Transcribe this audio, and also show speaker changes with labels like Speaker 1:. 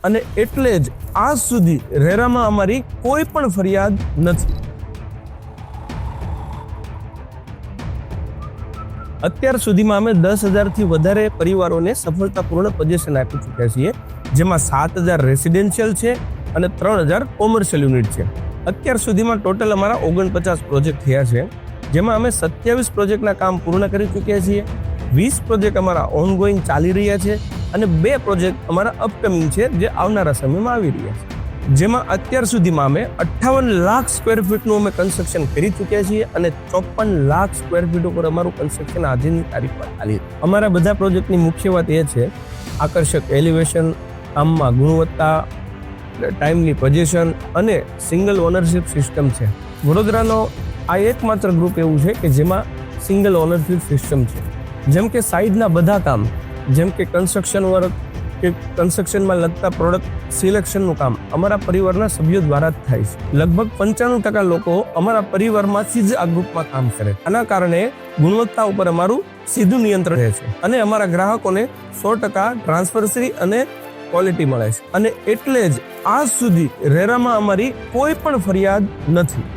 Speaker 1: અને એટલે જ આજ સુધી રેરામાં અમારી કોઈ પણ ફરિયાદ નથી. અત્યાર સુધીમાં અમે 10,000થી વધારે પરિવારોને સફળતાપૂર્ણ પોઝિશન આપી ચૂક્યા છીએ, જેમાં 7,000 રેસિડેન્શિયલ છે અને 3,000 કોમર્શિયલ યુનિટ છે. અત્યાર સુધીમાં ટોટલ અમારા 49 પ્રોજેક્ટ થયા છે, જેમાં અમે 27 પ્રોજેક્ટના કામ પૂર્ણ કરી ચૂક્યા છીએ. 20 પ્રોજેક્ટ અમારા ઓનગોઈંગ ચાલી રહ્યા છે અને 2 પ્રોજેક્ટ અમારા અપકમિંગ છે, જે આવનારા સમયમાં આવી રહ્યા છે. જેમાં અત્યાર સુધીમાં અમે 58 લાખ સ્ક્વેર ફીટનું અમે કન્સ્ટ્રક્શન કરી ચૂક્યા છીએ અને 54 લાખ સ્ક્વેર ફીટ ઉપર અમારું કન્સ્ટ્રક્શન આજની તારીખ પર ચાલી. અમારા બધા પ્રોજેક્ટની મુખ્ય વાત એ છે આકર્ષક એલિવેશન, કામમાં ગુણવત્તા, ટાઈમલી પોઝિશન અને સિંગલ ઓનરશિપ સિસ્ટમ છે. વડોદરાનો આ એકમાત્ર ગ્રુપ એવું છે કે જેમાં સિંગલ ઓનરશિપ સિસ્ટમ છે. જેમ કે સાઇડના બધા કામ, જેમ કે કન્સ્ટ્રક્શન વર્ક કે કન્સ્ટ્રક્શનમાં લગતા પ્રોડક્ટ સિલેક્શનનું કામ અમારા પરિવારના સભ્યો દ્વારા જ થાય છે. લગભગ 95% લોકો અમારા પરિવારમાંથી જ આ ગ્રુપમાં કામ કરે. આના કારણે ગુણવત્તા ઉપર અમારું સીધું નિયંત્રણ રહે છે અને અમારા ગ્રાહકોને 100% ટ્રાન્સપરન્સી અને ક્વોલિટી મળે છે. અને એટલે જ આજ સુધી રેરામાં અમારી કોઈ પણ ફરિયાદ નથી.